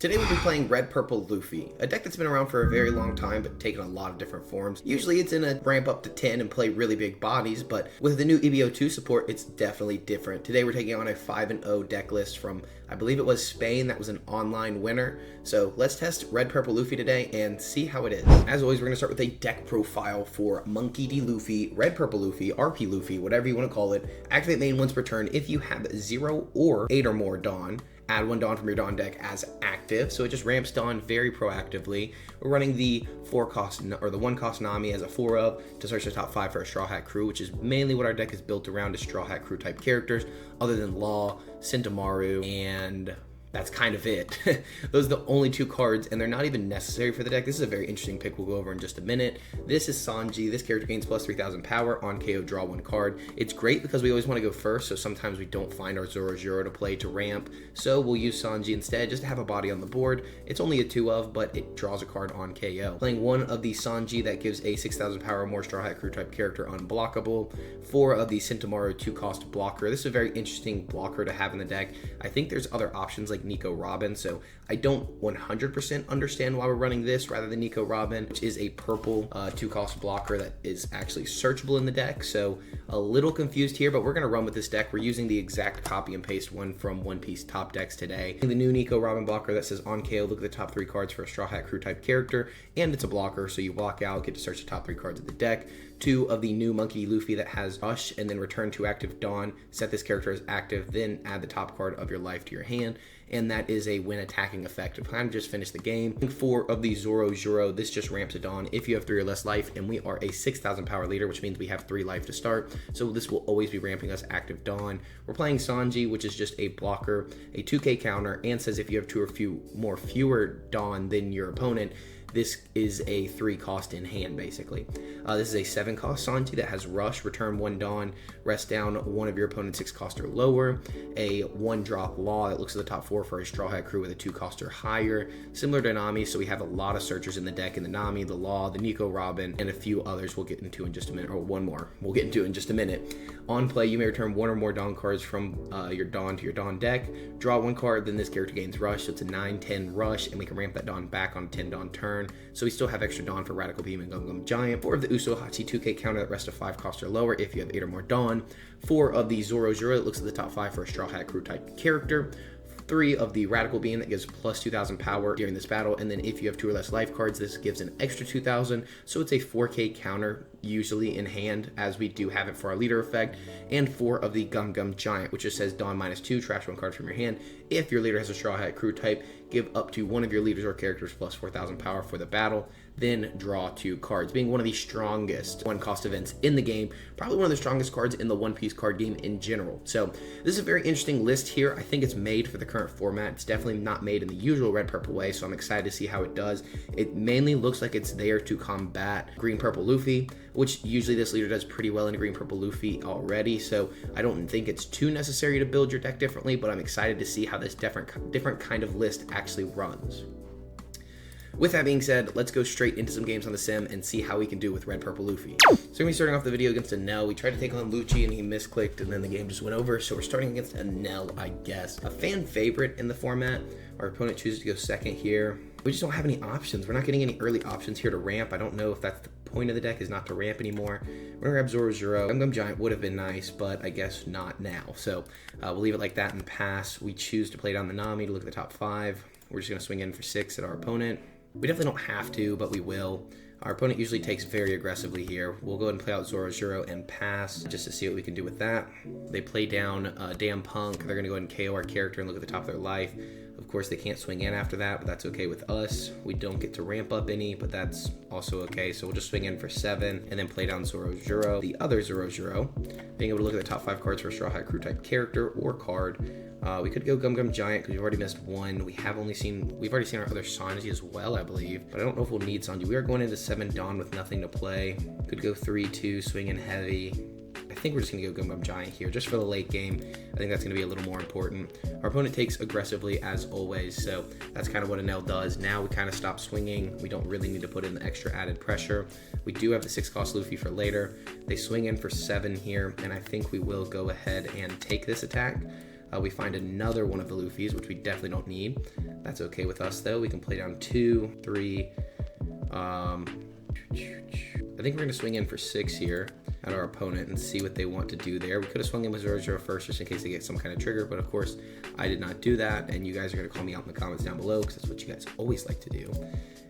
Today we'll be playing Red Purple Luffy, a deck that's been around for a very long time but taken a lot of different forms. Usually it's in a ramp up to 10 and play really big bodies, but with the new EB02 support it's definitely different. Today we're taking on a 5-0 deck list from, I believe it was Spain, that was an online winner. So let's test Red Purple Luffy today and see how it is. As always, we're going to start with a deck profile for Monkey D. Luffy, Red Purple Luffy, RP Luffy, whatever you want to call it. Activate main once per turn if you have 0 or 8 or more Dawn. Add 1 Dawn from your Dawn deck as active, so it just ramps Dawn very proactively. We're running the 1 cost Nami as a 4 of to search the top 5 for a Straw Hat Crew, which is mainly what our deck is built around, is Straw Hat Crew type characters, other than Law, Sentamaru, and that's kind of it. Those are the only 2 cards, and they're not even necessary for the deck. This is a very interesting pick we'll go over in just a minute. This is Sanji. This character gains plus 3,000 power. On KO, draw 1 card. It's great because we always want to go first, so sometimes we don't find our Zoro to play to ramp. So we'll use Sanji instead, just to have a body on the board. It's only a 2 of, but it draws a card on KO. Playing 1 of the Sanji, that gives a 6,000 power or more Straw Hat Crew type character unblockable. 4 of the Sentamaru 2 cost blocker. This is a very interesting blocker to have in the deck. I think there's other options like Nico Robin, so I don't 100% understand why we're running this rather than Nico Robin, which is a purple 2 cost blocker that is actually searchable in the deck. So a little confused here, but we're going to run with this deck. We're using the exact copy and paste one from One Piece top decks today. The new Nico Robin blocker that says on KO, look at the top 3 cards for a Straw Hat Crew type character, and it's a blocker, so you block out, get to search the top 3 cards of the deck. 2 of the new Monkey Luffy that has Rush, and then return to active Dawn, set this character as active, then add the top card of your life to your hand, and that is a when attacking effect to kind of just finish the game. 4 of the Zoro, this just ramps a Dawn if you have 3 or less life, and we are a 6,000 power leader, which means we have 3 life to start, so this will always be ramping us active Dawn. We're playing Sanji, which is just a blocker, a 2k counter, and says if you have 2 or fewer Dawn than your opponent, this is a 3 cost in hand, basically. This is a 7 cost Sanji that has Rush, return 1 Dawn, rest down 1 of your opponent's 6 cost or lower. A 1 drop Law that looks at the top 4 for a Straw Hat Crew with a 2 cost or higher. Similar to Nami, so we have a lot of searchers in the deck, in the Nami, the Law, the Nico Robin, and a few others we'll get into in just a minute, or 1 more we'll get into in just a minute. On play, you may return 1 or more Dawn cards from your Dawn to your Dawn deck. Draw 1 card, then this character gains Rush, so it's a 9-10 Rush, and we can ramp that Dawn back on a 10 Dawn turn. So we still have extra Dawn for Radical Beam and Gum Giant. 4 of the Usopp 2k counter that rests a 5 cost or lower if you have 8 or more Dawn. 4 of the Zoro that looks at the top 5 for a Straw Hat Crew type character. 3 of the Radical Beam that gives plus 2,000 power during this battle, and then if you have 2 or less life cards, this gives an extra 2,000, so it's a 4k counter usually in hand, as we do have it for our leader effect. And 4 of the Gum Giant, which just says Dawn -2, trash 1 card from your hand. If your leader has a Straw Hat Crew type, give up to 1 of your leaders or characters plus 4,000 power for the battle, then draw 2 cards. Being one of the strongest 1 cost events in the game, probably one of the strongest cards in the One Piece card game in general. So this is a very interesting list here. I think it's made for the current format. It's definitely not made in the usual red purple way, so I'm excited to see how it does. It mainly looks like it's there to combat green purple Luffy, which usually this leader does pretty well in green purple Luffy already, so I don't think it's too necessary to build your deck differently, but I'm excited to see how this different kind of list actually runs. With that being said, let's go straight into some games on the sim and see how we can do with Red Purple Luffy. So we're going to be starting off the video against Enel. We tried to take on Lucci and he misclicked, and then the game just went over, so we're starting against Enel, I guess. A fan favorite in the format. Our opponent chooses to go second here. We just don't have any options. We're not getting any early options here to ramp. I don't know if that's the point of the deck, is not to ramp anymore. We're going to grab Zoro. Gum Giant would have been nice, but I guess not now. So we'll leave it like that and pass. We choose to play down the Nami to look at the top 5. We're just going to swing in for 6 at our opponent. We definitely don't have to, but we will. Our opponent usually takes very aggressively here. We'll go ahead and play out Zoro and pass just to see what we can do with that. They play down Damn Punk. They're going to go ahead and KO our character and look at the top of their life. Of course, they can't swing in after that, but that's okay with us. We don't get to ramp up any, but that's also okay. So we'll just swing in for 7 and then play down Zoro. The other Zoro, being able to look at the top 5 cards for a Straw Hat Crew type character or card. We could go Gum Giant because we've already missed 1. We've already seen our other Sanji as well, I believe, but I don't know if we'll need Sanji. We are going into 7 Dawn with nothing to play. Could go 3-2, swing in heavy. I think we're just going to go Gum Giant here just for the late game. I think that's going to be a little more important. Our opponent takes aggressively as always, so that's kind of what Enel does. Now we kind of stop swinging. We don't really need to put in the extra added pressure. We do have the 6 cost Luffy for later. They swing in for 7 here, and I think we will go ahead and take this attack. We find another one of the Luffys, which we definitely don't need. That's okay with us though. We can play down 2, 3. I think we're gonna swing in for 6 here at our opponent and see what they want to do there. We could have swung in with 0-0 first just in case they get some kind of trigger, but of course I did not do that, and you guys are gonna call me out in the comments down below because that's what you guys always like to do.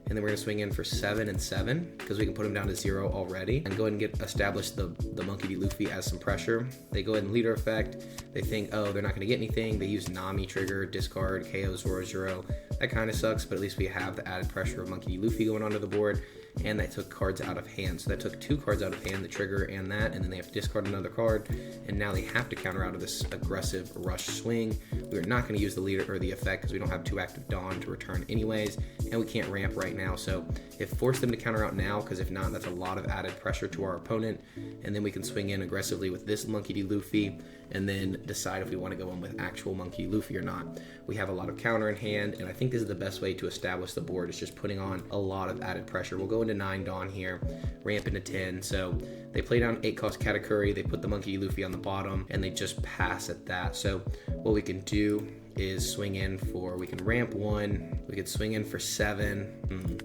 And then we're gonna swing in for 7 and 7 because we can put them down to 0 already and go ahead and establish the Monkey D. Luffy as some pressure. They go ahead and leader effect. They think, oh, they're not gonna get anything. They use Nami trigger, discard, KO, Zoro. That kind of sucks, but at least we have the added pressure of Monkey D. Luffy going onto the board, and that took cards out of hand. So that took 2 cards out of hand, the trigger and that, and then they have to discard another card, and now they have to counter out of this aggressive rush swing. We're not gonna use the leader or the effect because we don't have 2 active Dawn to return anyways, and we can't ramp right now. So it forced them to counter out now, because if not, that's a lot of added pressure to our opponent. And then we can swing in aggressively with this Monkey D. Luffy and then decide if we want to go in with actual Monkey D. Luffy or not. We have a lot of counter in hand, and I think this is the best way to establish the board, is just putting on a lot of added pressure. We'll go into 9 Dawn here, ramp into 10. So they play down 8 cost Katakuri, they put the Monkey D. Luffy on the bottom, and they just pass at that. So what we can do is swing in for, we can ramp 1, we could swing in for 7,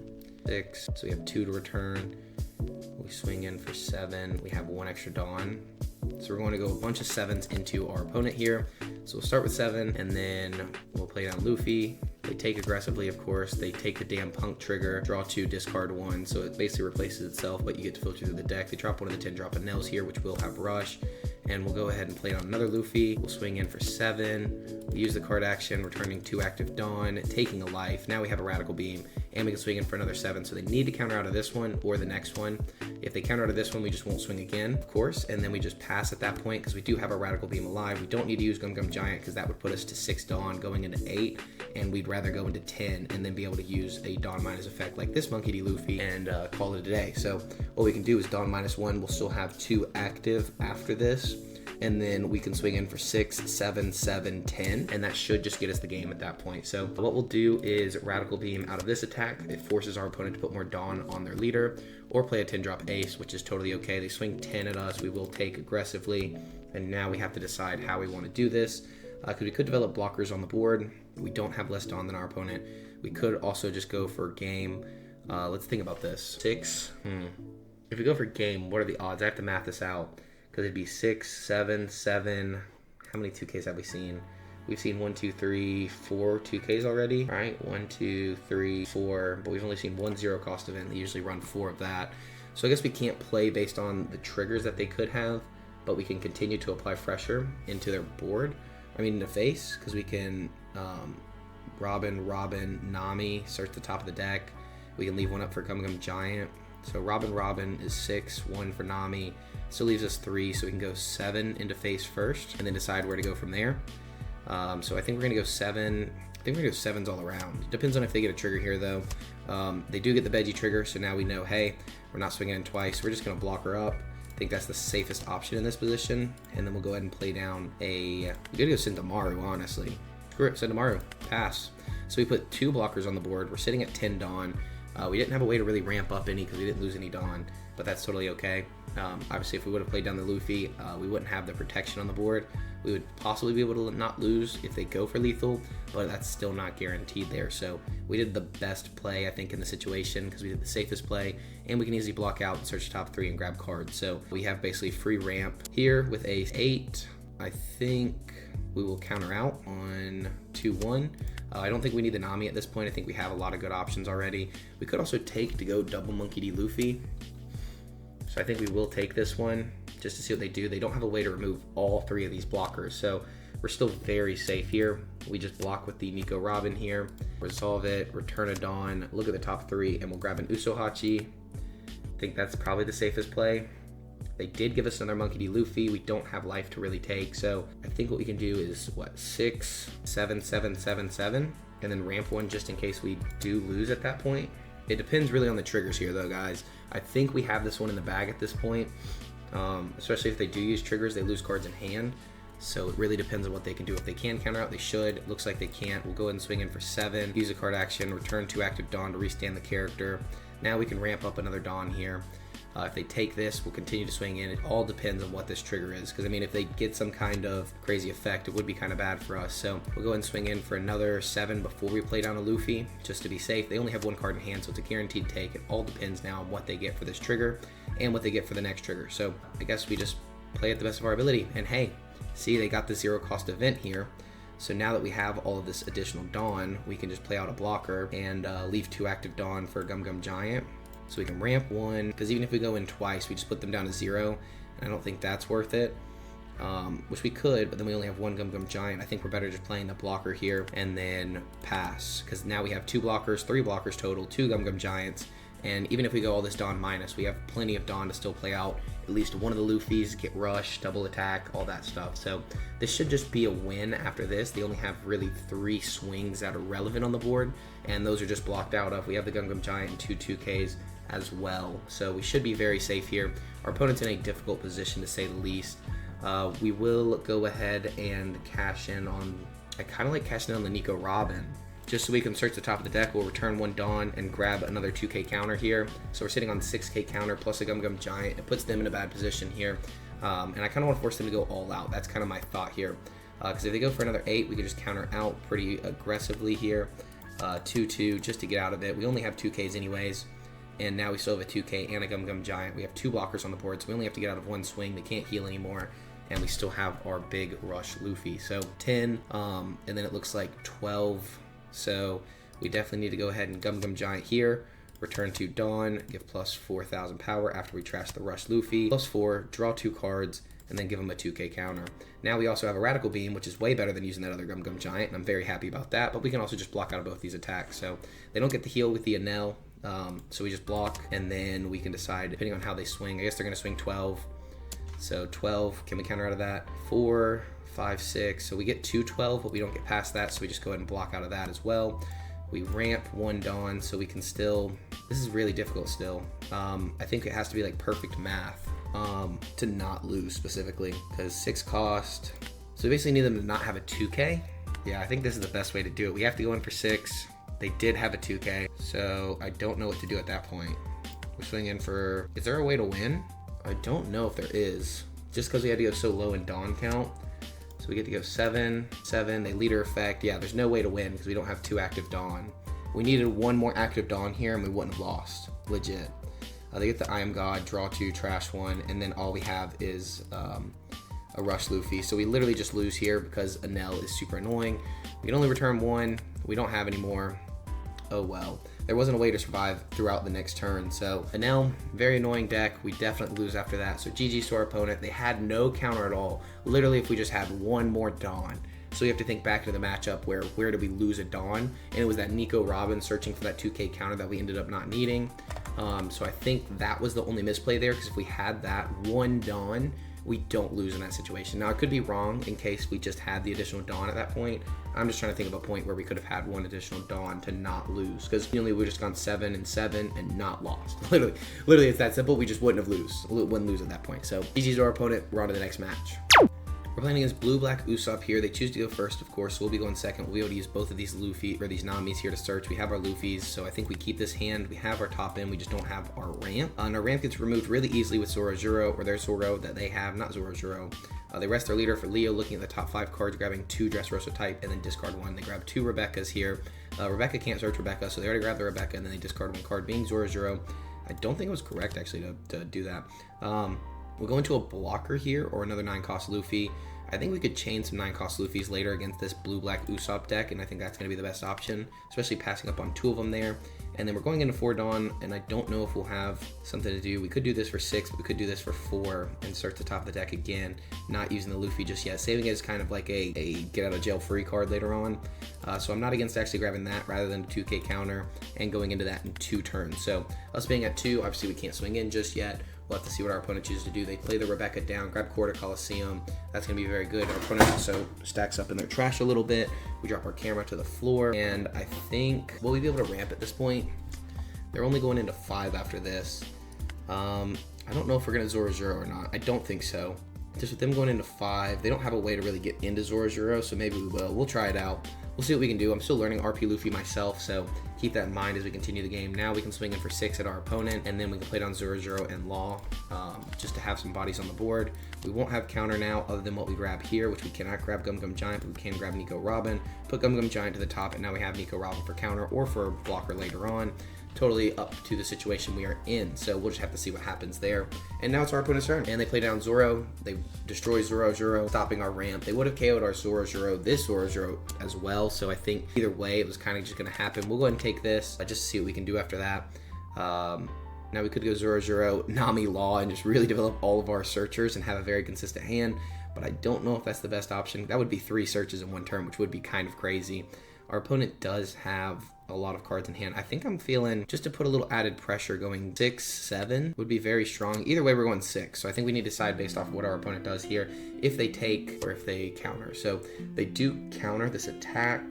6, so we have 2 to return. We swing in for 7, we have 1 extra Dawn. So we're going to go a bunch of 7s into our opponent here. So we'll start with 7, and then we'll play down Luffy. They take aggressively, of course. They take the damn Punk trigger, draw 2, discard 1. So it basically replaces itself, but you get to filter through the deck. They drop one of the 10 drop Enels here, which will have Rush. And we'll go ahead and play on another Luffy. We'll swing in for 7. We use the card action, returning 2 active Dawn, taking a life. Now we have a Radical Beam, and we can swing in for another 7. So they need to counter out of this one or the next one. If they counter out of this one, we just won't swing again, of course, and then we just pass at that point because we do have a Radical Beam alive. We don't need to use Gum Gum Giant because that would put us to 6 Dawn going into 8, and we'd rather go into 10 and then be able to use a Dawn minus effect like this Monkey D. Luffy and call it a day. So what we can do is Dawn minus 1. We'll still have 2 active after this, and then we can swing in for 6, 7, 7, 10, and that should just get us the game at that point. So what we'll do is Radical Beam out of this attack. It forces our opponent to put more Dawn on their leader, or play a 10 drop Ace, which is totally okay. They swing 10 at us, we will take aggressively, and now we have to decide how we want to do this, because we could develop blockers on the board. We don't have less Dawn than our opponent. We could also just go for game. Let's think about this. 6. If we go for game, what are the odds? I have to math this out, because it'd be 6, 7, 7. How many 2Ks have we seen? We've seen 1, 2, 3, 4 2Ks already. All right, 1, 2, 3, 4, but we've only seen 1 0 cost event. They usually run 4 of that. So I guess we can't play based on the triggers that they could have, but we can continue to apply pressure into their board. I mean, in the face, because we can Robin, Nami, search the top of the deck. We can leave 1 up for Gum Gum Giant. So Robin is 6, 1 for Nami. Still leaves us 3, so we can go 7 into face first, and then decide where to go from there. So I think we're gonna go 7. I think we're gonna go 7s all around. Depends on if they get a trigger here though. They do get the Veggie trigger, so now we know, hey, we're not swinging in twice. We're just gonna block her up. I think that's the safest option in this position. And then we'll go ahead and play down we gotta go Sentamaru, honestly. Screw it, Sentamaru, pass. So we put 2 blockers on the board. We're sitting at 10 Dawn. We didn't have a way to really ramp up any because we didn't lose any Dawn, but that's totally okay. Obviously, if we would have played down the Luffy, we wouldn't have the protection on the board. We would possibly be able to not lose if they go for lethal, but that's still not guaranteed there. So we did the best play, I think, in the situation because we did the safest play, and we can easily block out and search top 3 and grab cards. So we have basically free ramp here with Ace 8. I think we will counter out on 2-1. I don't think we need the Nami at this point. I think we have a lot of good options already. We could also take to go double Monkey D. Luffy. So I think we will take this one just to see what they do. They don't have a way to remove all 3 of these blockers, so we're still very safe here. We just block with the Nico Robin here, resolve it, return a Dawn, look at the top 3, and we'll grab an Usohachi. I think that's probably the safest play. They did give us another Monkey D. Luffy. We don't have life to really take, so I think what we can do is, 6, 7, 7, 7, 7, and then ramp 1 just in case we do lose at that point. It depends really on the triggers here, though, guys. I think we have this one in the bag at this point, especially if they do use triggers, they lose cards in hand, so it really depends on what they can do. If they can counter out, they should. It looks like they can't. We'll go ahead and swing in for 7, use a card action, return 2 active Dawn to restand the character. Now we can ramp up another Dawn here. If they take this, we'll continue to swing in. It all depends on what this trigger is, because I mean, if they get some kind of crazy effect, it would be kind of bad for us. So we'll go ahead and swing in for another 7 before we play down a Luffy, just to be safe. They only have 1 card in hand, so it's a guaranteed take. It all depends now on what they get for this trigger and what they get for the next trigger. So I guess we just play at the best of our ability. And hey, see, they got the 0 cost event here. So now that we have all of this additional Dawn, we can just play out a blocker and leave 2 active Dawn for Gum Gum Giant. So we can ramp 1, because even if we go in twice, we just put them down to 0, and I don't think that's worth it. Which we could, but then we only have 1 Gum Gum Giant. I think we're better just playing the blocker here and then pass, because now we have 2 blockers, 3 blockers total, 2 Gum Gum Giants, and even if we go all this Dawn minus, we have plenty of Dawn to still play out at least one of the Luffys, get rush, double attack, all that stuff. So this should just be a win after this. They only have really 3 swings that are relevant on the board, and those are just blocked out of. We have the Gum Gum Giant and 2 2Ks as well, so we should be very safe here. Our opponent's in a difficult position, to say the least. We will go ahead and cash in on, I kind of like cashing in on the Nico Robin, just so we can search the top of the deck. We'll return 1 Dawn and grab another 2K counter here. So we're sitting on 6K counter plus a Gum Gum Giant. It puts them in a bad position here, and I kind of want to force them to go all out. That's kind of my thought here, because if they go for another 8, we can just counter out pretty aggressively here. 2-2 just to get out of it. We only have 2Ks anyways. And now we still have a 2K and a Gum Gum Giant. We have 2 blockers on the board, so we only have to get out of 1 swing. They can't heal anymore, and we still have our big rush Luffy. So 10, and then it looks like 12. So we definitely need to go ahead and Gum Gum Giant here. Return 2 Dawn, give plus 4,000 power after we trash the rush Luffy. Plus 4, draw 2 cards, and then give them a 2K counter. Now we also have a Radical Beam, which is way better than using that other Gum Gum Giant, and I'm very happy about that. But we can also just block out of both these attacks. So they don't get the heal with the Enel. So we just block, and then we can decide, depending on how they swing. I guess they're going to swing 12. So 12, can we counter out of that? 4, 5, 6. So we get 2 12, but we don't get past that, so we just go ahead and block out of that as well. We ramp 1 Dawn, so we can still, this is really difficult still. I think it has to be like perfect math to not lose specifically, because 6 cost. So we basically need them to not have a 2K. Yeah, I think this is the best way to do it. We have to go in for 6. They did have a 2K, so I don't know what to do at that point. We're swinging for, is there a way to win? I don't know if there is, just because we had to go so low in Dawn count. So we get to go 7, 7, they leader effect. Yeah, there's no way to win because we don't have 2 active Dawn. We needed 1 more active Dawn here and we wouldn't have lost, legit. They get the I Am God, draw 2, trash 1, and then all we have is a rush Luffy. So we literally just lose here because Enel is super annoying. We can only return 1, we don't have any more. Oh well. There wasn't a way to survive throughout the next turn. So Enel, very annoying deck. We definitely lose after that. So GG's to our opponent. They had no counter at all. Literally, if we just had 1 more Dawn. So we have to think back to the matchup where did we lose a Dawn? And it was that Nico Robin searching for that 2K counter that we ended up not needing. So I think that was the only misplay there, because if we had that 1 Dawn, we don't lose in that situation. Now, I could be wrong in case we just had the additional Dawn at that point. I'm just trying to think of a point where we could have had 1 additional Dawn to not lose, because usually we would have just gone 7 and 7 and not lost. Literally, it's that simple. We just wouldn't lose at that point. So GG's to our opponent. We're on to the next match. We're playing against Blue-Black Usopp here. They choose to go first, of course, so we'll be going second. We'll be able to use both of these Luffy, or these Namis here to search. We have our Luffys, so I think we keep this hand. We have our top end, we just don't have our ramp. And our ramp gets removed really easily with Zoro, or their Zoro that they have, not Zoro. They rest their leader for Leo, looking at the top 5 cards, grabbing 2 Dressrosa type, and then discard 1. They grab 2 Rebeccas here. Rebecca can't search Rebecca, so they already grab the Rebecca, and then they discard 1 card, being Zoro. I don't think it was correct, actually, to do that. We'll go into a blocker here, or another 9-cost Luffy. I think we could chain some 9-cost Luffys later against this Blue-Black Usopp deck, and I think that's going to be the best option, especially passing up on 2 of them there. And then we're going into 4 Dawn, and I don't know if we'll have something to do. We could do this for 6, but we could do this for 4 and start the top of the deck again, not using the Luffy just yet. Saving it is kind of like a get-out-of-jail-free card later on. So I'm not against actually grabbing that rather than a 2K counter and going into that in 2 turns. So us being at 2, obviously we can't swing in just yet. We'll have to see what our opponent chooses to do. They play the Rebecca down, grab Quarter Coliseum. That's going to be very good. Our opponent also stacks up in their trash a little bit. We drop our camera to the floor, and I think, will we be able to ramp at this point? They're only going into 5 after this. I don't know if we're going to Zoro or not. I don't think so. Just with them going into 5, they don't have a way to really get into Zoro, so maybe we will. We'll try it out. we'll see what we can do. I'm still learning RP Luffy myself, so keep that in mind as we continue the game. Now we can swing in for 6 at our opponent, and then we can play down Zoro and Law, just to have some bodies on the board. We won't have counter now other than what we grab here, which we cannot grab Gum Gum Giant, but we can grab Nico Robin, put Gum Gum Giant to the top, and now we have Nico Robin for counter or for blocker later on. Totally up to the situation we are in, so we'll just have to see what happens there. And now it's our opponent's turn, and they play down Zoro. They destroy Zoro, stopping our ramp. They would have KO'd our Zoro, this Zoro as well, so I think either way it was kind of just going to happen. We'll go ahead and take this just to see what we can do after that. Now we could go Zoro, Nami, Law, and just really develop all of our searchers and have a very consistent hand, but I don't know if that's the best option. That would be 3 searches in one turn, which would be kind of crazy. Our opponent does have a lot of cards in hand. I think I'm feeling just to put a little added pressure, going 6, 7 would be very strong. Either way, we're going 6. So I think we need to decide based off of what our opponent does here, if they take or if they counter. So they do counter this attack.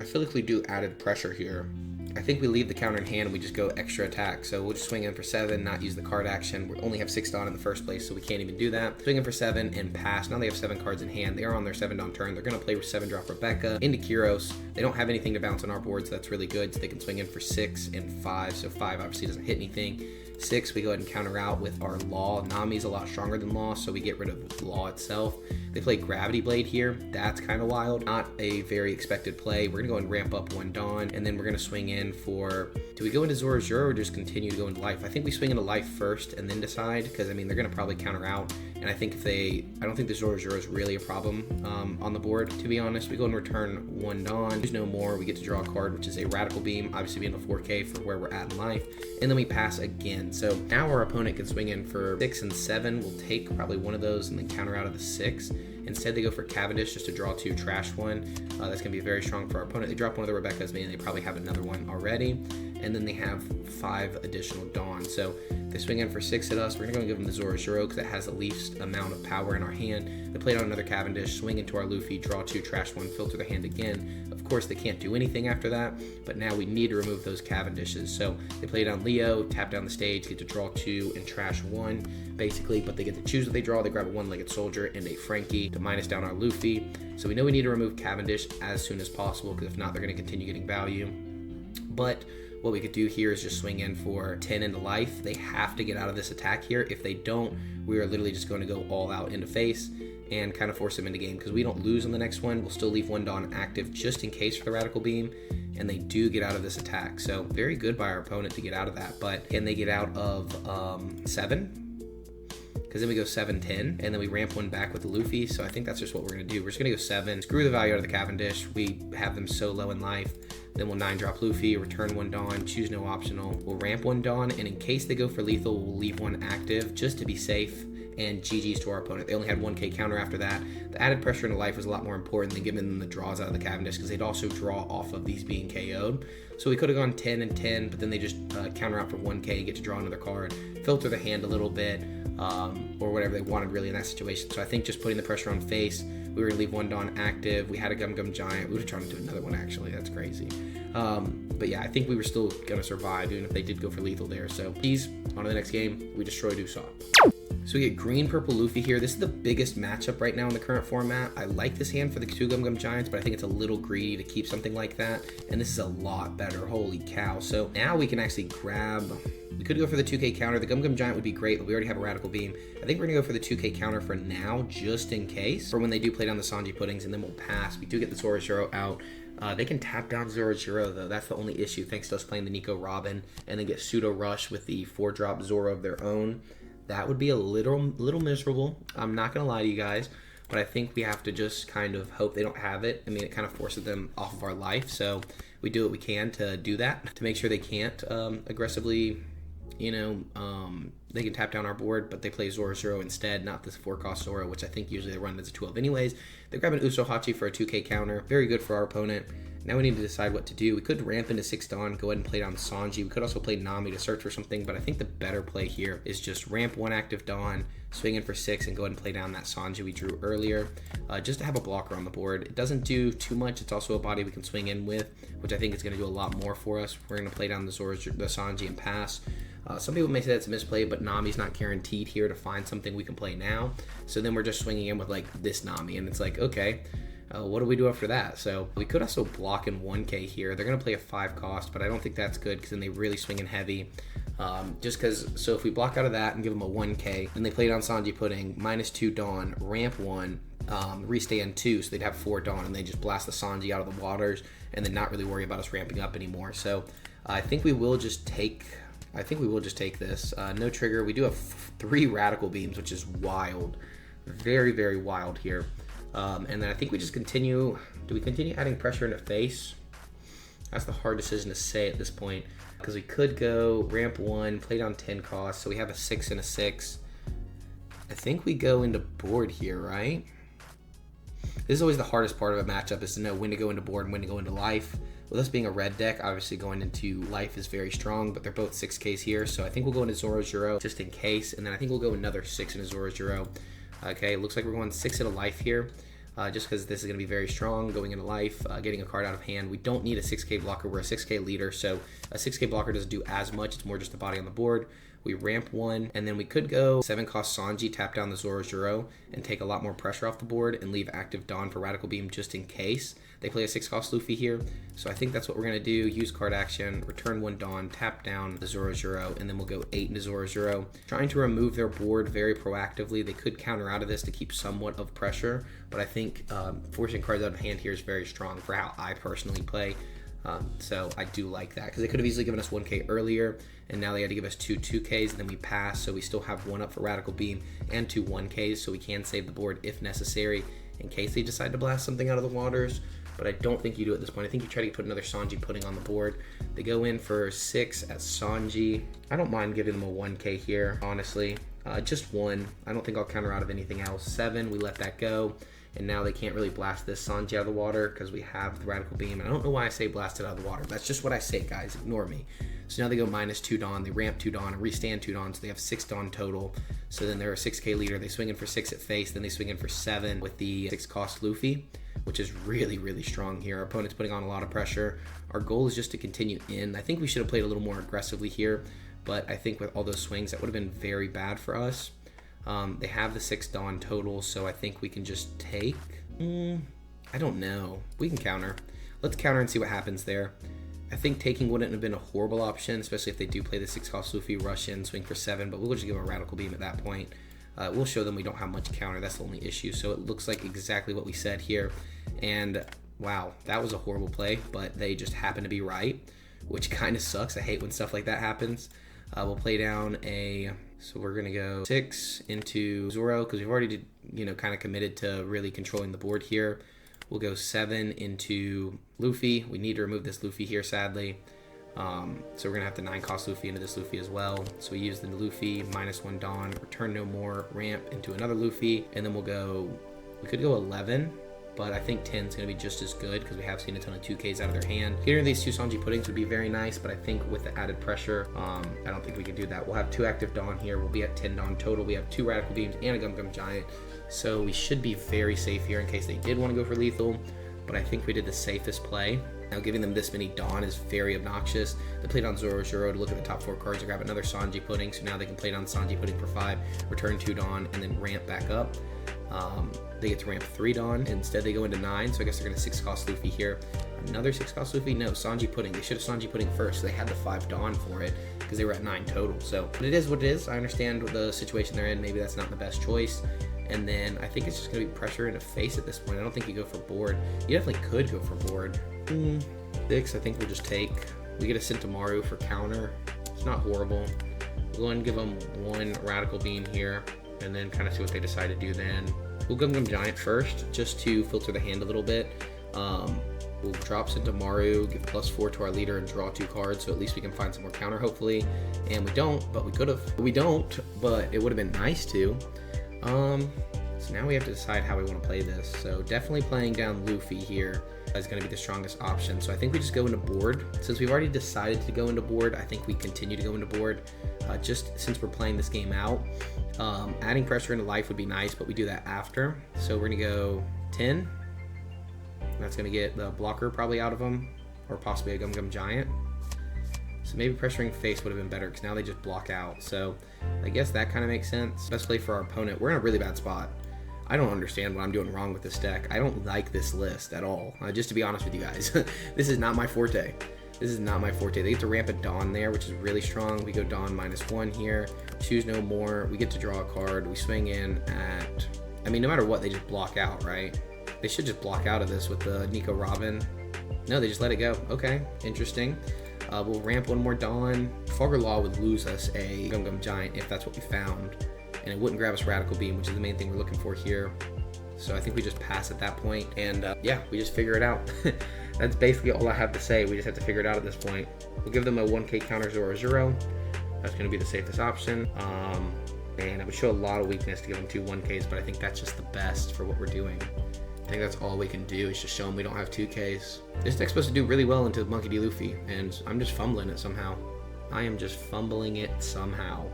I feel like we do added pressure here. I think we leave the counter in hand and we just go extra attack. So we'll just swing in for 7, not use the card action. We only have 6 Dawn in the first place, so we can't even do that. Swing in for 7 and pass. Now they have 7 cards in hand. They are on their 7 Dawn turn. They're going to play with 7 drop Rebecca into Kyros. They don't have anything to bounce on our board, so that's really good. So they can swing in for 6 and 5. So 5 obviously doesn't hit anything. 6, we go ahead and counter out with our Law. Nami's a lot stronger than Law, so we get rid of Law itself. They play Gravity Blade here. That's kind of wild. Not a very expected play. We're going to go and ramp up 1 Dawn, and then we're going to swing in for... Do we go into Zoro or just continue to go into Life? I think we swing into Life first and then decide, because, I mean, they're going to probably counter out, and I think if they... I don't think the Zoro is really a problem on the board, to be honest. We go and return 1 Dawn. There's no more. We get to draw a card, which is a Radical Beam, obviously being a 4K for where we're at in life, and then we pass again. So now our opponent can swing in for 6 and 7. We'll take probably one of those and then counter out of the 6. Instead, they go for Cavendish just to draw 2, trash 1. That's going to be very strong for our opponent. They drop one of the Rebecca's, meaning they probably have another one already. And then they have 5 additional Dawn. So they swing in for 6 at us. We're going to go and give them the Zoro because it has the least amount of power in our hand. They play down another Cavendish, swing into our Luffy, draw 2, trash 1, filter the hand again. Of course, they can't do anything after that, but now we need to remove those Cavendishes. So they play down Leo, tap down the stage, get to draw 2 and trash 1, basically, but they get to choose what they draw. They grab a 1-legged soldier and a Frankie to minus down our Luffy. So we know we need to remove Cavendish as soon as possible, because if not, they're going to continue getting value. But what we could do here is just swing in for 10 into Life. They have to get out of this attack here. If they don't, we are literally just going to go all out into face and kind of force them into game, because we don't lose on the next one. We'll still leave 1 Dawn active just in case for the Radical Beam, and they do get out of this attack. So very good by our opponent to get out of that. But can they get out of 7? Because then we go 7-10, and then we ramp 1 back with the Luffy. So I think that's just what we're going to do. We're just going to go 7, screw the value out of the Cavendish. We have them so low in life. Then we'll 9-drop Luffy, return 1 Dawn, choose no optional. We'll ramp 1 Dawn, and in case they go for lethal, we'll leave 1 active just to be safe. And GG's to our opponent. They only had 1K counter after that. The added pressure into Life was a lot more important than giving them the draws out of the Cavendish, because they'd also draw off of these being KO'd. So we could have gone 10 and 10, but then they just counter out for 1K and get to draw another card, filter the hand a little bit, or whatever they wanted really in that situation. So I think just putting the pressure on face, we were gonna leave 1 Dawn active. We had a Gum Gum Giant. We would have tried to do another one actually. That's crazy. But yeah, I think we were still gonna survive even if they did go for lethal there. So geez, on to the next game. We destroyed Usopp. So we get green, purple Luffy here. This is the biggest matchup right now in the current format. I like this hand for the 2 Gum Gum Giants, but I think it's a little greedy to keep something like that. And this is a lot better. Holy cow. So now we can actually grab... We could go for the 2K counter. The Gum Gum Giant would be great, but we already have a Radical Beam. I think we're going to go for the 2K counter for now, just in case. For when they do play down the Sanji Puddings, and then we'll pass. We do get the Zoro out. They can tap down Zoro, though. That's the only issue, thanks to us playing the Nico Robin, and then get Pseudo Rush with the 4-drop Zoro of their own. That would be a little miserable. I'm not going to lie to you guys, but I think we have to just kind of hope they don't have it. I mean, it kind of forces them off of our life, so we do what we can to do that, to make sure they can't aggressively, you know, they can tap down our board, but they play Zoro instead, not this 4-cost Zoro, which I think usually they run as a 12 anyways. They grab an Usopp for a 2K counter. Very good for our opponent. Now we need to decide what to do. We could ramp into 6 Dawn, go ahead and play down Sanji. We could also play Nami to search for something, but I think the better play here is just ramp 1 active Dawn, swing in for 6, and go ahead and play down that Sanji we drew earlier, just to have a blocker on the board. It doesn't do too much. It's also a body we can swing in with, which I think is going to do a lot more for us. We're going to play down the Sanji and pass. Some people may say that's a misplay, but Nami's not guaranteed here to find something we can play now. So then we're just swinging in with like this Nami, and it's like, okay, What do we do after that? So we could also block in 1k here. They're going to play a 5 cost, but I don't think that's good because then they really swing in heavy. Just because, so if we block out of that and give them a 1k, then they play down Sanji Pudding, -2 Dawn, ramp 1, restand 2, so they'd have 4 Dawn, and they just blast the Sanji out of the waters and then not really worry about us ramping up anymore. So I think we will just take this. No trigger. We do have 3 radical beams, which is wild. Very, very wild here. And then I think we just continue. Do we continue adding pressure into face? That's the hard decision to say at this point, because we could go ramp 1, play down 10 costs, so we have a 6 and a 6. I think we go into board here, right? This is always the hardest part of a matchup, is to know when to go into board and when to go into life. With us being a red deck, obviously going into life is very strong, but they're both 6Ks here, so I think we'll go into Zoro just in case, and then I think we'll go another 6 into Zoro. Okay, looks like we're going 6 into life here. Just because this is going to be very strong going into life, getting a card out of hand. We don't need a 6k blocker. We're a 6k leader, so a 6k blocker doesn't do as much. It's more just the body on the board. We ramp 1, and then we could go 7 cost Sanji, tap down the Zoro, and take a lot more pressure off the board and leave active Dawn for Radical Beam just in case. They play a 6 cost Luffy here, so I think that's what we're going to do. Use card action, return 1 Dawn, tap down the Zoro, and then we'll go 8 into Zoro. Trying to remove their board very proactively. They could counter out of this to keep somewhat of pressure, but I think forcing cards out of hand here is very strong for how I personally play. So I do like that, because they could have easily given us 1k earlier, and now they had to give us 2 2ks, and then we pass, so we still have 1 up for Radical Beam and 2 1ks, so we can save the board if necessary in case they decide to blast something out of the waters. But I don't think you do at this point. I think you try to put another Sanji Pudding on the board. They go in for 6 at Sanji. I don't mind giving them a 1k here, honestly. Just 1. I don't think I'll counter out of anything else. 7, we let that go. And now they can't really blast this Sanji out of the water because we have the Radical Beam. And I don't know why I say blast it out of the water. That's just what I say, guys. Ignore me. So now they go -2 Dawn. They ramp 2 Dawn and restand 2 Dawn. So they have 6 Dawn total. So then they're a 6k leader. They swing in for 6 at face. Then they swing in for 7 with the 6 cost Luffy, which is really, really strong here. Our opponent's putting on a lot of pressure. Our goal is just to continue in. I think we should have played a little more aggressively here, but I think with all those swings, that would have been very bad for us. They have the 6 Dawn total, so I think we can just take... I don't know. We can counter. Let's counter and see what happens there. I think taking wouldn't have been a horrible option, especially if they do play the 6 cost Luffy, rush in, swing for 7, but we'll just give them a Radical Beam at that point. We'll show them we don't have much counter. That's the only issue. So it looks like exactly what we said here. And wow, that was a horrible play, but they just happen to be right, which kind of sucks. I hate when stuff like that happens. We'll play down a... So we're going to go 6 into Zoro because we've already, kind of committed to really controlling the board here. We'll go 7 into Luffy. We need to remove this Luffy here, sadly. So we're going to have to 9 cost Luffy into this Luffy as well. So we use the Luffy, -1 Dawn, return no more, ramp into another Luffy, and then we could go 11, but I think 10 is going to be just as good because we have seen a ton of 2Ks out of their hand. Getting these 2 Sanji Puddings would be very nice, but I think with the added pressure, I don't think we can do that. We'll have 2 active Dawn here. We'll be at 10 Dawn total. We have 2 Radical Beams and a Gum Gum Giant, so we should be very safe here in case they did want to go for lethal, but I think we did the safest play. Now giving them this many Dawn is very obnoxious. They played on Zoro to look at the top 4 cards and grab another Sanji Pudding, so now they can play down Sanji Pudding for 5, return 2 Dawn, and then ramp back up. They get to ramp 3 Dawn. Instead they go into 9, so I guess they're going to 6 cost Luffy here. Another 6 cost Luffy? No, Sanji Pudding. They should have Sanji Pudding first, so they had the 5 Dawn for it because they were at 9 total. So, but it is what it is. I understand the situation they're in. Maybe that's not the best choice. And then I think it's just going to be pressure into face at this point. I don't think you go for board. You definitely could go for board. 6, I think we'll just take. We get a Sentamaru for counter. It's not horrible. We'll go ahead and give them 1 Radical Beam here, and then kind of see what they decide to do then. We'll Gum Gum Giant first, just to filter the hand a little bit. We'll drop Sentamaru, give +4 to our leader, and draw 2 cards, so at least we can find some more counter, hopefully. And we don't, but we could have. We don't, but it would have been nice to. So now we have to decide how we want to play this. So definitely playing down Luffy here is going to be the strongest option. So I think we just go into board. Since we've already decided to go into board, I think we continue to go into board. Just since we're playing this game out, adding pressure into life would be nice, but we do that after. So we're going to go 10. That's going to get the blocker probably out of them, or possibly a Gum Gum Giant. So maybe pressuring face would have been better because now they just block out. So I guess that kind of makes sense. Best play for our opponent. We're in a really bad spot. I don't understand what I'm doing wrong with this deck. I don't like this list at all. Just to be honest with you guys, this is not my forte. This is not my forte. They get to ramp a Dawn there, which is really strong. We go Dawn -1 here. Choose no more. We get to draw a card. We swing in at... I mean, no matter what, they just block out, right? They should just block out of this with the Nico Robin. No, they just let it go. Okay, interesting. We'll ramp one more Dawn. Fogger Law would lose us a Gum Gum Giant if that's what we found. And it wouldn't grab us Radical Beam, which is the main thing we're looking for here. So I think we just pass at that point. And yeah, we just figure it out. That's basically all I have to say. We just have to figure it out at this point. We'll give them a 1k counter Zoro. That's going to be the safest option. And it would show a lot of weakness to give them 2 1ks, but I think that's just the best for what we're doing. I think that's all we can do is just show them we don't have 2ks. This deck's supposed to do really well into Monkey D. Luffy, and I'm just fumbling it somehow. I am just fumbling it somehow.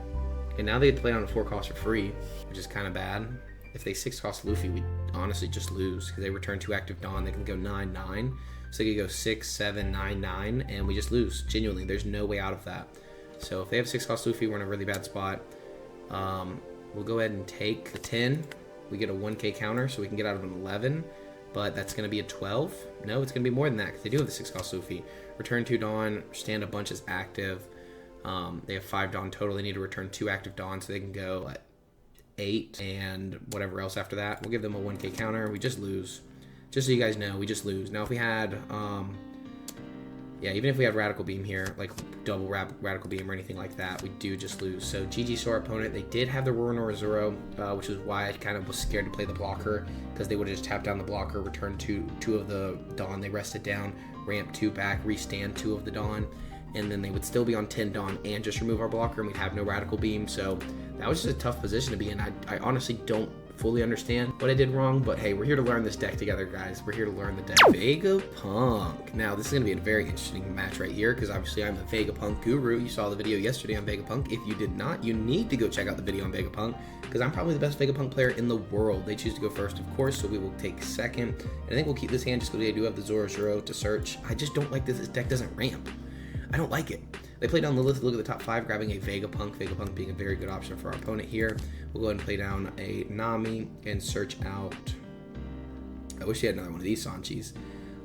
And now they get to play on a 4 cost for free, which is kind of bad. If they 6 cost Luffy, we honestly just lose, because they return 2 active Dawn. They can go 9-9. So they could go 6, 7, 9, 9, and we just lose. Genuinely, there's no way out of that. So if they have 6 cost Luffy, we're in a really bad spot. We'll go ahead and take the 10. We get a 1k counter, so we can get out of an 11. But that's going to be a 12. No, it's going to be more than that, because they do have the 6 cost Luffy. Return 2 Dawn, stand a bunch as active. They have 5 Dawn total. They need to return 2 active Dawn, so they can go at 8 and whatever else after that. We'll give them a 1k counter. We just lose. Just so you guys know, we just lose. Now if we had, yeah, even if we had Radical Beam here, like double Radical Beam or anything like that, we do just lose. So GG to our opponent. They did have the Roronoa Zoro, which is why I kind of was scared to play the blocker, because they would have just tapped down the blocker, returned two of the Dawn, they rested down, ramp 2 back, restand 2 of the Dawn, and then they would still be on 10 Dawn and just remove our blocker, and we'd have no Radical Beam. So that was just a tough position to be in. I honestly don't fully understand what I did wrong, but hey, we're here to learn this deck together, guys. We're here to learn the deck. Vegapunk. Now, this is going to be a very interesting match right here, because obviously I'm the Vegapunk guru. You saw the video yesterday on Vegapunk. If you did not, you need to go check out the video on Vegapunk, because I'm probably the best Vegapunk player in the world. They choose to go first, of course, so we will take second. And I think we'll keep this hand just because they do have the Zoro to search. I just don't like this. This deck doesn't ramp. I don't like it. They play down Lilith. Look at the top 5, grabbing a Vegapunk. Vegapunk being a very good option for our opponent here. We'll go ahead and play down a Nami and search out... I wish he had another one of these Sanchis.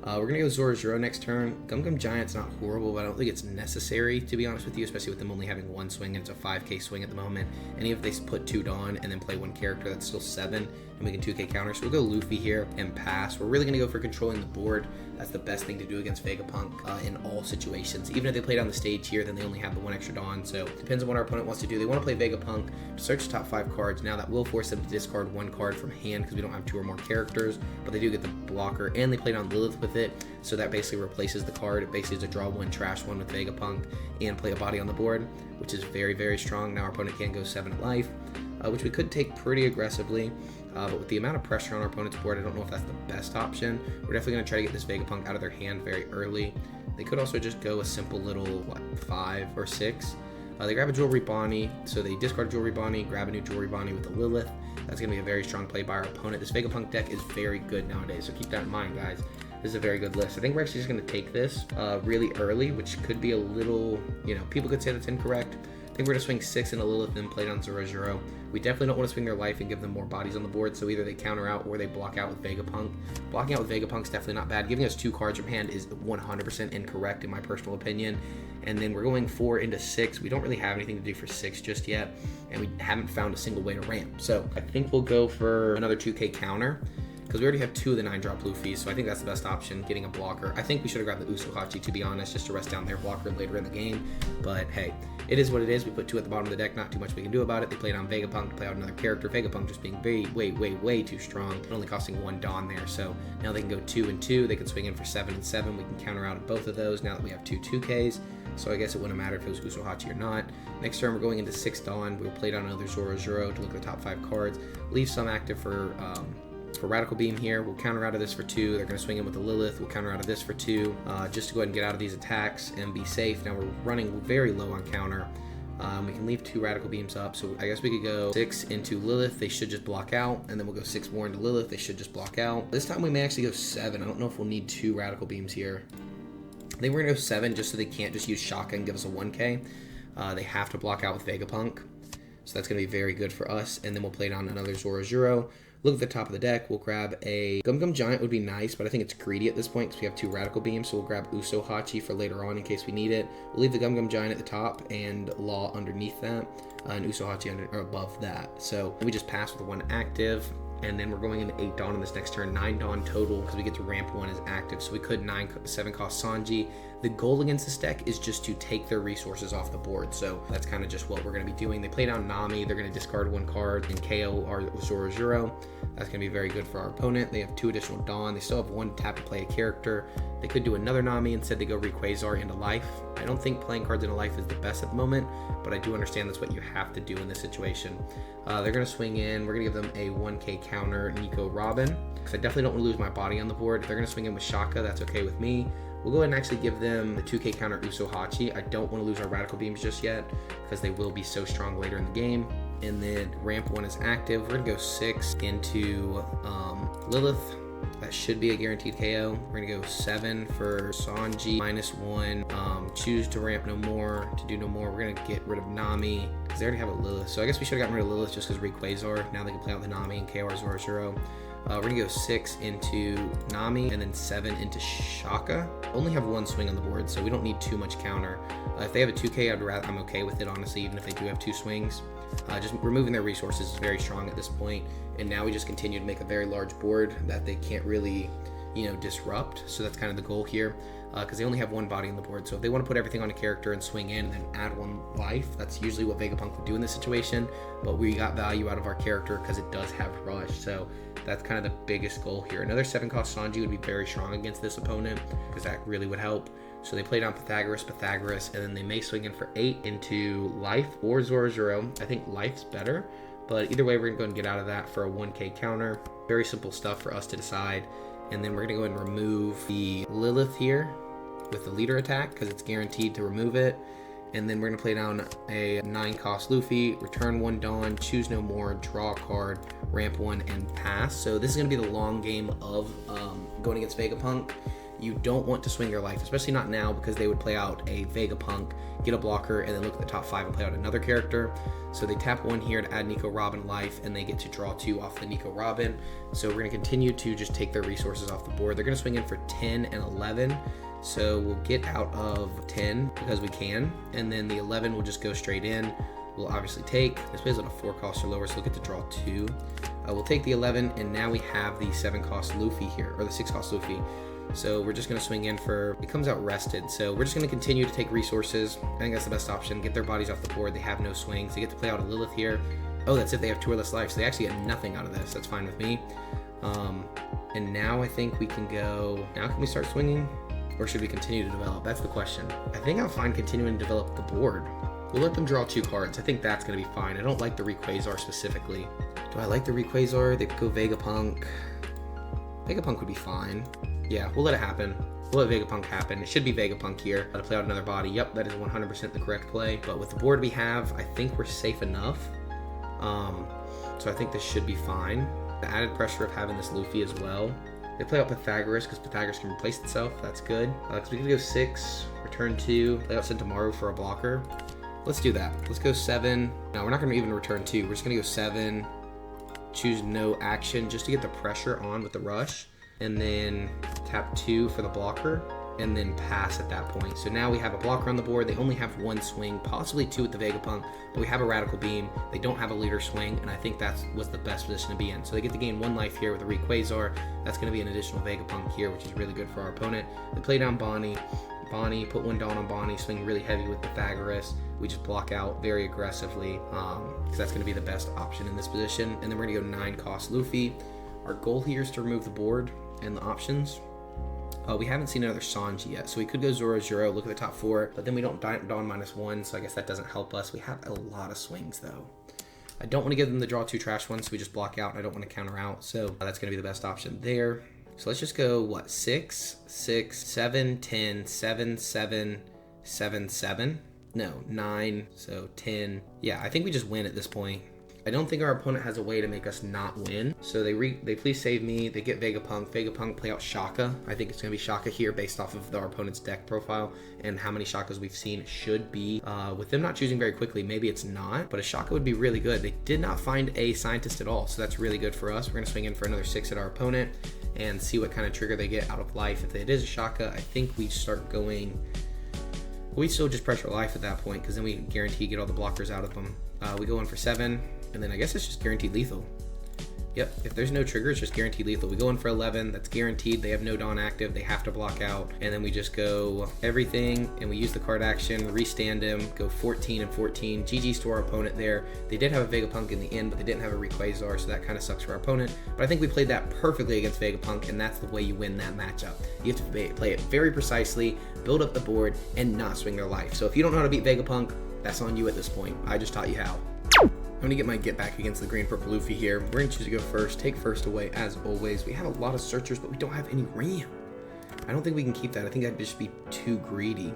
We're going to go Zoro next turn. Gum Gum Giant's not horrible, but I don't think it's necessary, to be honest with you, especially with them only having 1 swing, and it's a 5k swing at the moment. And even if they put 2 Dawn and then play 1 character, that's still 7, and we can 2k counter. So we'll go Luffy here and pass. We're really going to go for controlling the board. That's the best thing to do against Vegapunk in all situations. Even if they play down the stage here, then they only have the 1 extra Dawn. So it depends on what our opponent wants to do. They want to play Vegapunk to search the top 5 cards. Now that will force them to discard 1 card from hand, because we don't have 2 or more characters, but they do get the blocker, and they play down Lilith with it. So that basically replaces the card. It basically is a draw 1, trash 1 with Vegapunk, and play a body on the board, which is very, very strong. Now our opponent can go 7 at life, which we could take pretty aggressively. But with the amount of pressure on our opponent's board, I don't know if that's the best option. We're definitely going to try to get this Vegapunk out of their hand very early. They could also just go a simple little, 5 or 6. They grab a Jewelry Bonnie, so they discard Jewelry Bonnie, grab a new Jewelry Bonnie with the Lilith. That's going to be a very strong play by our opponent. This Vegapunk deck is very good nowadays, so keep that in mind, guys. This is a very good list. I think we're actually just going to take this really early, which could be a little, people could say that's incorrect. I think we're going to swing 6 into Lilith and play down Zoro. We definitely don't want to swing their life and give them more bodies on the board, so either they counter out or they block out with Vegapunk. Blocking out with Vegapunk is definitely not bad. Giving us 2 cards from hand is 100% incorrect in my personal opinion. And then we're going 4 into 6. We don't really have anything to do for 6 just yet, and we haven't found a single way to ramp. So I think we'll go for another 2k counter, because we already have 2 of the 9-drop Luffys, so I think that's the best option, getting a blocker. I think we should have grabbed the Usopp, to be honest, just to rest down their blocker later in the game. But hey, it is what it is. We put 2 at the bottom of the deck, not too much we can do about it. They played on Vegapunk to play out another character. Vegapunk just being way too strong, and only costing 1 Dawn there. So now they can go 2 and 2. They can swing in for 7 and 7. We can counter out of both of those now that we have 2 2Ks. So I guess it wouldn't matter if it was Usopp or not. Next turn, we're going into 6 Dawn. We'll play down another Zoro to look at the top 5 cards. Leave some active for Radical Beam here. We'll counter out of this for 2. They're going to swing in with the Lilith. We'll counter out of this for 2, just to go ahead and get out of these attacks and be safe. Now we're running very low on counter. We can leave 2 Radical Beams up, so I guess we could go 6 into Lilith. They should just block out, and then we'll go 6 more into Lilith. They should just block out. This time we may actually go 7. I don't know if we'll need 2 Radical Beams here. I think we're going to go 7 just so they can't just use Shaka and give us a 1k. They have to block out with Vegapunk. So that's going to be very good for us. And then we'll play down another Zoro. Look at the top of the deck. We'll grab a Gum Gum Giant would be nice, but I think it's greedy at this point because we have 2 Radical Beams, so we'll grab Usopp for later on in case we need it. We'll leave the Gum Gum Giant at the top and Law underneath that, and Usopp under or above that. So we just pass with 1 active, and then we're going into 8 Dawn on this next turn, 9 Dawn total because we get to ramp 1 as active. So we could 7 cost Sanji. The goal against this deck is just to take their resources off the board. So that's kind of just what we're going to be doing. They play down Nami. They're going to discard 1 card and KO our Zoro. That's going to be very good for our opponent. They have 2 additional Dawn. They still have 1 tap to play a character. They could do another Nami. Instead, they go Rayquaza into life. I don't think playing cards into life is the best at the moment, but I do understand that's what you have to do in this situation. They're going to swing in. We're going to give them a 1k counter Nico Robin, because I definitely don't want to lose my body on the board. If they're going to swing in with Shaka, that's okay with me. We'll go ahead and actually give them the 2k counter Usopp. I don't want to lose our Radical Beams just yet, because they will be so strong later in the game. And then ramp 1 is active. We're going to go 6 into Lilith. That should be a guaranteed KO. We're going to go 7 for Sanji, -1. Choose to ramp no more, to do no more. We're going to get rid of Nami, because they already have a Lilith. So I guess we should have gotten rid of Lilith just because Rayquaza. Now they can play out the Nami and KO our Zoro. We're going to go 6 into Nami and then 7 into Shaka. Only have 1 swing on the board, so we don't need too much counter. If they have a 2k, I'm okay with it, honestly, even if they do have 2 swings. Just removing their resources is very strong at this point, and now we just continue to make a very large board that they can't really, disrupt. So that's kind of the goal here, because they only have 1 body on the board. So if they want to put everything on a character and swing in and then add 1 life, that's usually what Vegapunk would do in this situation. But we got value out of our character because it does have Rush. So that's kind of the biggest goal here. Another 7 cost Sanji would be very strong against this opponent, because that really would help. So they play down Pythagoras, and then they may swing in for 8 into life or Zoro. I think life's better, but either way, we're going to go and get out of that for a 1k counter. Very simple stuff for us to decide. And then we're going to go ahead and remove the Lilith here with the leader attack, because it's guaranteed to remove it. And then we're going to play down a 9 cost Luffy, return 1 Dawn, choose no more, draw a card, ramp 1, and pass. So this is going to be the long game of going against Vegapunk. You don't want to swing your life, especially not now, because they would play out a Vegapunk, get a blocker, and then look at the top 5 and play out another character. So they tap 1 here to add Nico Robin life, and they get to draw 2 off the Nico Robin. So we're going to continue to just take their resources off the board. They're going to swing in for 10 and 11. So we'll get out of 10 because we can, and then the 11 will just go straight in. We'll obviously take, this plays on a 4 cost or lower, so we'll get to draw 2. We'll take the 11, and now we have the 7 cost Luffy here, or the 6 cost Luffy. So we're just going to swing in for, it comes out rested. So we're just going to continue to take resources. I think that's the best option. Get their bodies off the board. They have no swings. They get to play out a Lilith here. Oh, that's it. They have 2 or less life. So they actually get nothing out of this. That's fine with me. And now I think we can go, now can we start swinging? Or should we continue to develop? That's the question. I think I'm fine continuing to develop the board. We'll let them draw 2 cards. I think that's going to be fine. I don't like the Rayquaza specifically. Do I like the Rayquaza? They could go Vegapunk. Vegapunk would be fine. Yeah, we'll let it happen. We'll let Vegapunk happen. It should be Vegapunk here to play out another body. Yep, that is 100% the correct play. But with the board we have, I think we're safe enough. So I think this should be fine. The added pressure of having this Luffy as well. They play out Pythagoras because Pythagoras can replace itself. That's good. Because we can go 6, return 2, play out Sentomaru for a blocker. Let's do that. Let's go 7. No, we're not going to even return 2. We're just going to go 7, choose no action just to get the pressure on with the rush. And then tap 2 for the blocker, and then pass at that point. So now we have a blocker on the board. They only have 1 swing, possibly 2 with the Vegapunk, but we have a Radical Beam. They don't have a leader swing, and I think that was the best position to be in. So they get to gain 1 life here with a Rayquaza. That's going to be an additional Vegapunk here, which is really good for our opponent. They play down Bonnie. Bonnie, put 1 Dawn on Bonnie, swing really heavy with Pythagoras. We just block out very aggressively, because that's going to be the best option in this position. And then we're going to go 9 cost Luffy. Our goal here is to remove the board and the options. We haven't seen another Sanji yet, so we could go Zoro, look at the top 4, but then we don't Dawn -1, so I guess that doesn't help us. We have a lot of swings though. I don't want to give them the draw 2 trash ones, so we just block out, and I don't want to counter out, so that's going to be the best option there. So let's just go, what, 6, 6, 7, 10, 7, 7, 7, 7. No, 9, so 10. Yeah, I think we just win at this point. I don't think our opponent has a way to make us not win. So they please save me. They get Vegapunk. Vegapunk play out Shaka. I think it's going to be Shaka here based off of our opponent's deck profile and how many Shakas we've seen. It should be. With them not choosing very quickly, maybe it's not. But a Shaka would be really good. They did not find a scientist at all. So that's really good for us. We're going to swing in for another 6 at our opponent and see what kind of trigger they get out of life. If it is a Shaka, I think we start going... We still just pressure life at that point because then we guarantee get all the blockers out of them. We go in for 7, and then I guess it's just guaranteed lethal. Yep, if there's no trigger, it's just guaranteed lethal. We go in for 11, that's guaranteed. They have no Dawn active, they have to block out. And then we just go everything, and we use the card action, restand him, go 14 and 14. GG's to our opponent there. They did have a Vegapunk in the end, but they didn't have a Rayquaza, so that kind of sucks for our opponent. But I think we played that perfectly against Vegapunk, and that's the way you win that matchup. You have to play it very precisely, build up the board, and not swing their life. So if you don't know how to beat Vegapunk, that's on you at this point. I just taught you how. I'm gonna get my get back against the green purple Luffy here. We're gonna choose to go first, take first away as always. We have a lot of searchers, but we don't have any RAM. I don't think we can keep that. I think that'd just be too greedy.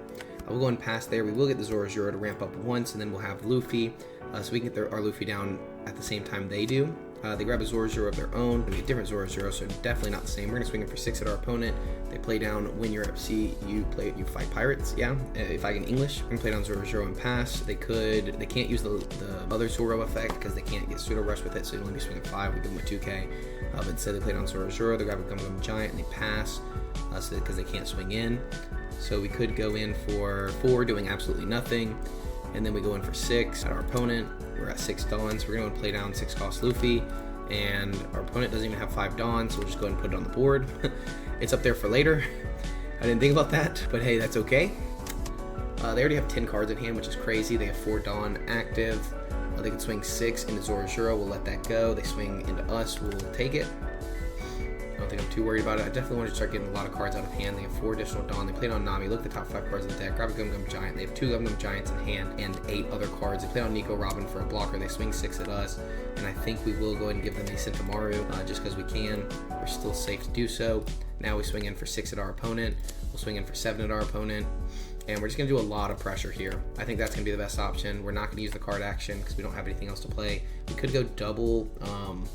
We'll go and pass there. We will get the Zoro to ramp up once, and then we'll have Luffy, so we can get our Luffy down at the same time they do. They grab a Zoro of their own. We get different Zoro, so definitely not the same. We're gonna swing in for 6 at our opponent. They play down when you're at sea, you fight pirates. Yeah, if I can English, we're gonna play down Zoro and pass. They can't use the other Zoro effect because they can't get pseudo rush with it, so they'd only be swinging 5. We give them a 2K. But instead they play down Zoro. They grab a Gum Giant and they pass because they can't swing in. So we could go in for 4, doing absolutely nothing. And then we go in for 6 at our opponent. We're at 6 Dawn, so we're going to play down 6 cost Luffy. And our opponent doesn't even have 5 Dawn, so we'll just go ahead and put it on the board. It's up there for later. I didn't think about that, but hey, that's okay. They already have 10 cards in hand, which is crazy. They have 4 Dawn active. They can swing 6 into Zoro. We'll let that go. They swing into us. We'll take it. I don't think I'm too worried about it. I definitely want to start getting a lot of cards out of hand. They have 4 additional Dawn. They played on Nami. Look at the top 5 cards of the deck. Grab a Gum Giant. They have 2 Gum Giants in hand and 8 other cards. They play on Nico Robin for a blocker. They swing 6 at us. And I think we will go ahead and give them a Sentamaru just because we can. We're still safe to do so. Now we swing in for 6 at our opponent. We'll swing in for 7 at our opponent. And we're just going to do a lot of pressure here. I think that's going to be the best option. We're not going to use the card action because we don't have anything else to play. We could go double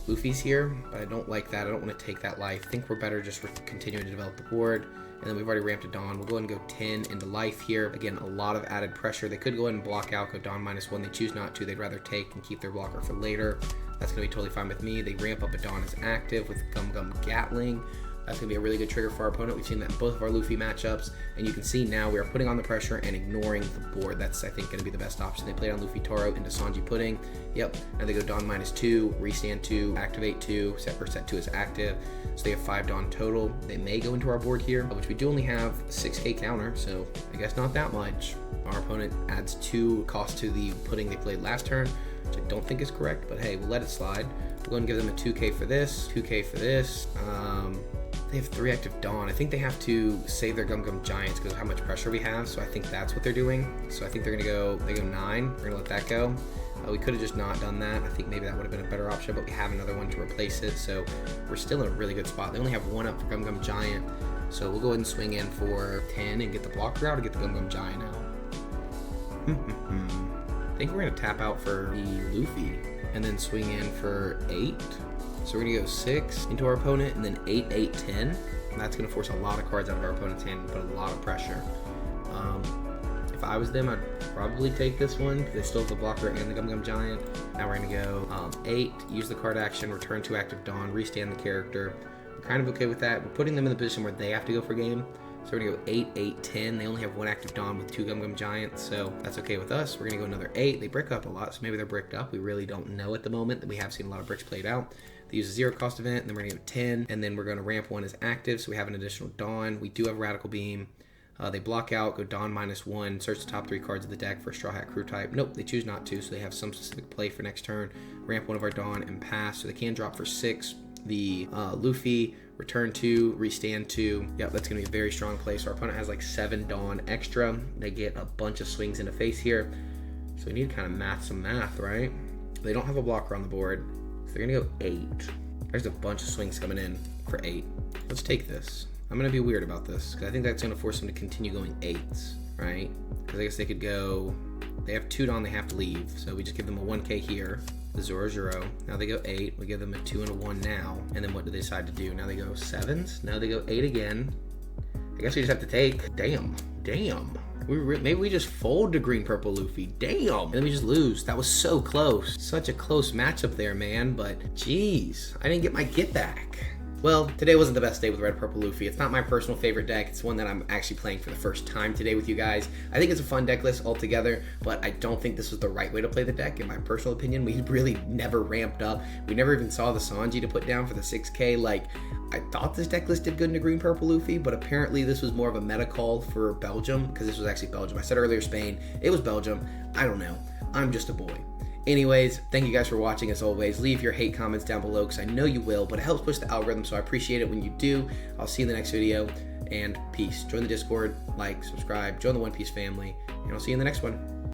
Luffy's here, but I don't like that. I don't want to take that life. I think we're better just continuing to develop the board. And then we've already ramped it Dawn. We'll go ahead and go 10 into life here. Again, a lot of added pressure. They could go ahead and block out, go Dawn -1. They choose not to. They'd rather take and keep their blocker for later. That's going to be totally fine with me. They ramp up a Dawn as active with Gum Gatling. That's going to be a really good trigger for our opponent. We've seen that in both of our Luffy matchups, and you can see now we are putting on the pressure and ignoring the board. That's, I think, going to be the best option. They played on Luffy Taro into Sanji Pudding. Yep, and they go Dawn -2, restand 2, activate 2, set 2 is active. So they have 5 Dawn total. They may go into our board here, which we do only have 6K counter, so I guess not that much. Our opponent adds 2 cost to the Pudding they played last turn, which I don't think is correct, but hey, we'll let it slide. We'll go and give them a 2K for this, 2K for this. They have 3 active Dawn. I think they have to save their Gum Giants because of how much pressure we have, so I think that's what they're doing. So I think they go 9. We're gonna let that go. We could have just not done that. I think maybe that would have been a better option, but we have another one to replace it, so we're still in a really good spot. They only have 1 up for Gum Giant, so we'll go ahead and swing in for 10 and get the blocker out to get the Gum Giant out. I think we're gonna tap out for the Luffy and then swing in for 8. So we're gonna go 6 into our opponent and then 8, 8, 10. And that's gonna force a lot of cards out of our opponent's hand and put a lot of pressure. If I was them, I'd probably take this one because they still have the blocker and the Gum Giant. Now we're gonna go 8, use the card action, return 2 active Dawn, restand the character. We're kind of okay with that. We're putting them in the position where they have to go for game. So we're gonna go 8, 8, 10. They only have 1 active Dawn with 2 Gum Giants, so that's okay with us. We're gonna go another 8. They brick up a lot, so maybe they're bricked up. We really don't know at the moment. We have seen a lot of bricks played out. They use a 0 cost event, and then we're gonna go 10, and then we're gonna ramp 1 as active, so we have an additional Dawn. We do have Radical Beam. They block out, go Dawn -1, search the top 3 cards of the deck for Straw Hat Crew type. Nope, they choose not to, so they have some specific play for next turn. Ramp 1 of our Dawn and pass, so they can drop for 6. The Luffy, return 2, restand 2. Yep, that's going to be a very strong play. So our opponent has like 7 Dawn extra. They get a bunch of swings in the face here. So we need to kind of some math, right? They don't have a blocker on the board, so they're going to go 8. There's a bunch of swings coming in for 8. Let's take this. I'm going to be weird about this because I think that's going to force them to continue going 8s, right? Because I guess they could go... They have 2 Dawn they have to leave, so we just give them a 1K here. the Zoro. Now they go 8. We give them a 2 and a 1 now. And then what do they decide to do? Now they go 7s. Now they go 8 again. I guess we just have to take. Damn. Maybe we just fold to green purple Luffy. Damn. And then we just lose. That was so close. Such a close matchup there, man. But jeez, I didn't get my get back. Well, today wasn't the best day with red purple Luffy. It's not my personal favorite deck. It's one that I'm actually playing for the first time today with you guys. I think it's a fun deck list altogether, but I don't think this was the right way to play the deck. In my personal opinion, we really never ramped up. We never even saw the Sanji to put down for the 6K. Like, I thought this deck list did good into green purple Luffy, but apparently this was more of a meta call for Belgium, because this was actually Belgium. I said earlier Spain. It was Belgium. I don't know. I'm just a boy. Anyways, thank you guys for watching as always. Leave your hate comments down below because I know you will, but it helps push the algorithm, so I appreciate it when you do. I'll see you in the next video, and peace. Join the Discord, like, subscribe, join the One Piece family, and I'll see you in the next one.